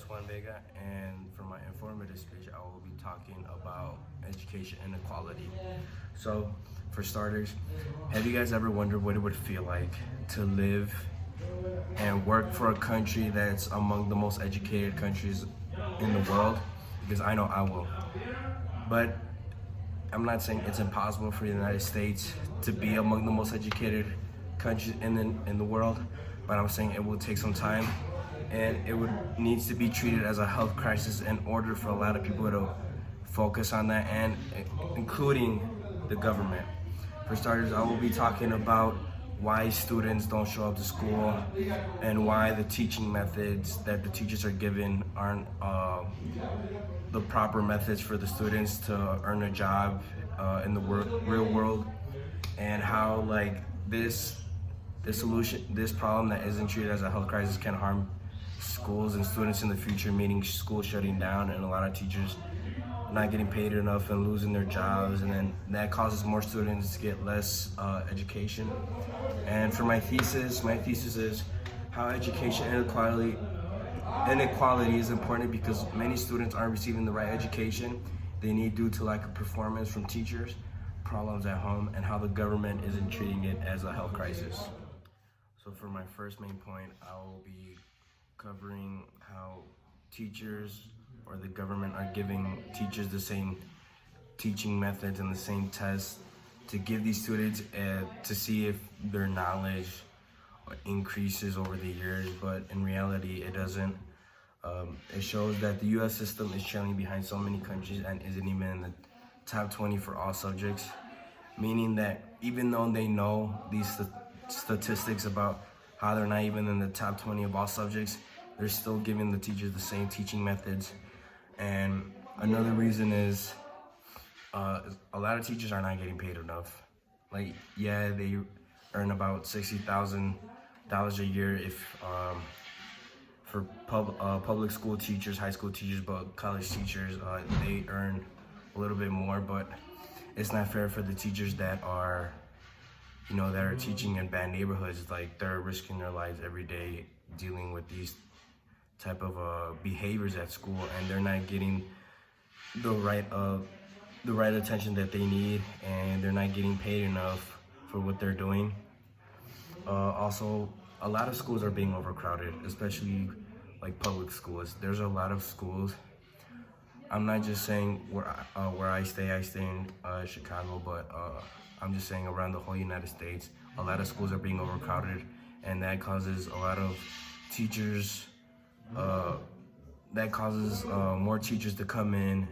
is Juan Vega, and for my informative speech, I will be talking about education inequality. So, for starters, have you guys ever wondered what it would feel like to live and work for a country that's among the most educated countries in the world? Because I know I will. But I'm not saying it's impossible for the United States to be among the most educated countries in the world, but I'm saying it will take some time, and it would needs to be treated as a health crisis in order for a lot of people to focus on that, and including the government. For starters, I will be talking about why students don't show up to school and why the teaching methods that the teachers are given aren't the proper methods for the students to earn a job in the real world, and how this problem that isn't treated as a health crisis can harm schools and students in the future, meaning schools shutting down and a lot of teachers not getting paid enough and losing their jobs, and then that causes more students to get less education. And for my thesis is how education inequality is important because many students aren't receiving the right education they need due to lack of performance from teachers, problems at home, and how the government isn't treating it as a health crisis. So for my first main point, I will be covering how teachers or the government are giving teachers the same teaching methods and the same tests to give these students to see if their knowledge increases over the years, but in reality it doesn't. It shows that the US system is trailing behind so many countries and isn't even in the top 20 for all subjects, meaning that even though they know these statistics about how they're not even in the top 20 of all subjects, they're still giving the teachers the same teaching methods. And another reason is a lot of teachers are not getting paid enough. Like, yeah, they earn about $60,000 a year if for public school teachers, high school teachers, but college teachers, they earn a little bit more, but it's not fair for the teachers that are teaching in bad neighborhoods. Like, they're risking their lives every day dealing with these type of behaviors at school, and they're not getting the right attention that they need, and they're not getting paid enough for what they're doing. Also, a lot of schools are being overcrowded, especially like public schools. There's a lot of schools. I'm not just saying where I stay in Chicago, but I'm just saying around the whole United States, a lot of schools are being overcrowded, and that causes a lot of teachers, more teachers to come in,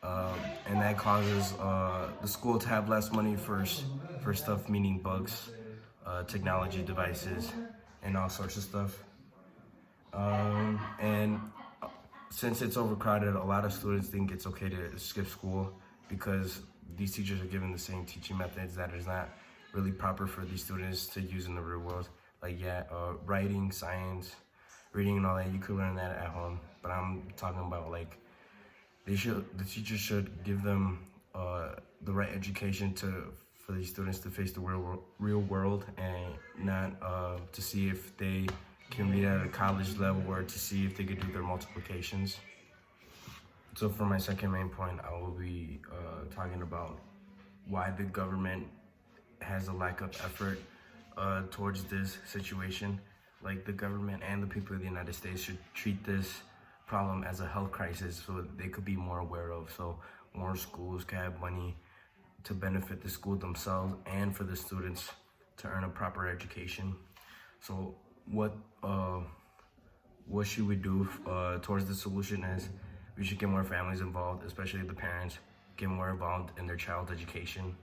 and that causes the school to have less money for stuff, meaning books, technology devices, and all sorts of stuff. And since it's overcrowded, a lot of students think it's okay to skip school because these teachers are given the same teaching methods that is not really proper for these students to use in the real world. Like, writing, science, reading, and all that, you could learn that at home. But I'm talking about the teachers should give them the right education for these students to face the real world, and not to see if they can read at a college level or to see if they could do their multiplications. So for my second main point, I will be talking about why the government has a lack of effort towards this situation. Like, the government and the people of the United States should treat this problem as a health crisis so they could be more aware of, so more schools can have money to benefit the school themselves and for the students to earn a proper education. So what should we do towards the solution is we should get more families involved, especially the parents, get more involved in their child's education.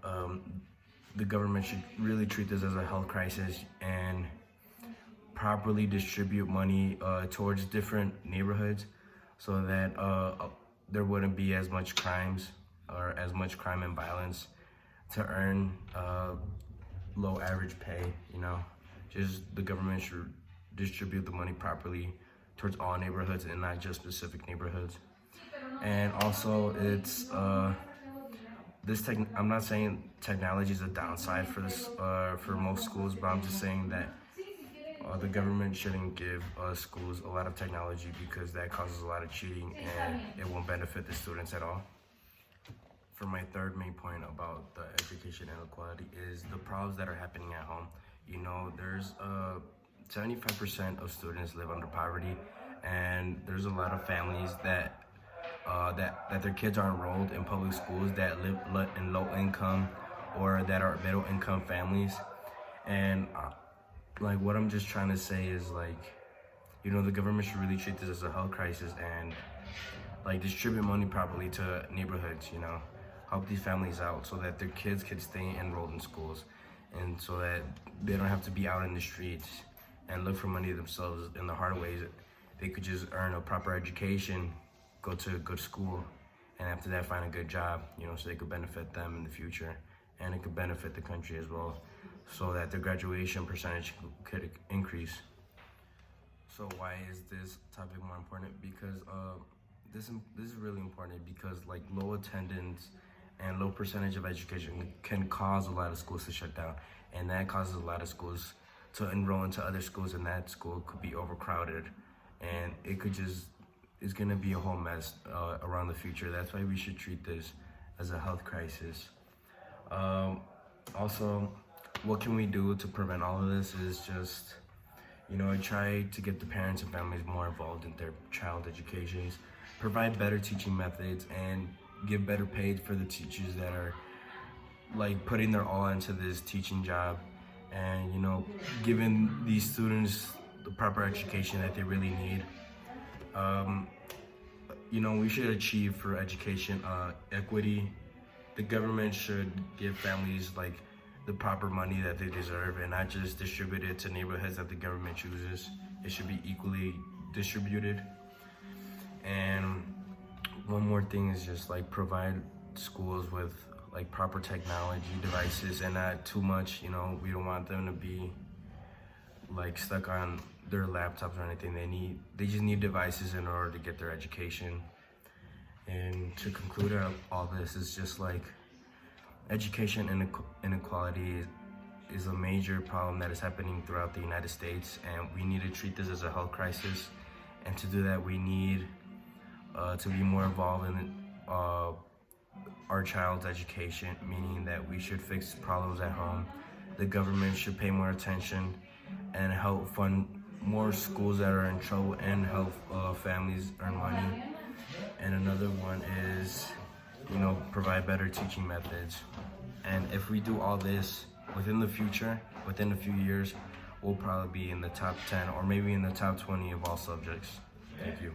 The government should really treat this as a health crisis and properly distribute money towards different neighborhoods so that there wouldn't be as much crime and violence to earn low average pay. Just the government should distribute the money properly towards all neighborhoods and not just specific neighborhoods. And also, it's I'm not saying technology is a downside for this for most schools, but I'm just saying that The government shouldn't give schools a lot of technology because that causes a lot of cheating and it won't benefit the students at all. For my third main point about the education inequality is the problems that are happening at home. You know, there's 75% of students live under poverty, and there's a lot of families that their kids are enrolled in public schools that live in low income or that are middle income families. And like what I'm just trying to say is like, you know, the government should really treat this as a health crisis and like distribute money properly to neighborhoods, you know, help these families out so that their kids can stay enrolled in schools and so that they don't have to be out in the streets and look for money themselves in the hard ways. They could just earn a proper education, go to a good school, and after that find a good job, you know, so they could benefit them in the future and it could benefit the country as well so that the graduation percentage could increase. So why is this topic more important? Because this is really important because like low attendance and low percentage of education can cause a lot of schools to shut down, and that causes a lot of schools to enroll into other schools, and that school could be overcrowded, and it's gonna be a whole mess around the future. That's why we should treat this as a health crisis. Also, what can we do to prevent all of this is just, you know, try to get the parents and families more involved in their child educations, provide better teaching methods, and give better pay for the teachers that are like putting their all into this teaching job, and, you know, giving these students the proper education that they really need. You know, we should achieve for education equity. The government should give families like the proper money that they deserve and not just distribute it to neighborhoods that the government chooses. It should be equally distributed. And one more thing is just like provide schools with like proper technology devices and not too much. You know, we don't want them to be like stuck on their laptops or anything. They just need devices in order to get their education. And to conclude all this is just like education inequality is a major problem that is happening throughout the United States, and we need to treat this as a health crisis. And to do that, we need to be more involved in our child's education, meaning that we should fix problems at home. The government should pay more attention and help fund more schools that are in trouble and help families earn money. And another one is, you know, provide better teaching methods. And if we do all this within the future, within a few years, we'll probably be in the top 10 or maybe in the top 20 of all subjects. Thank you.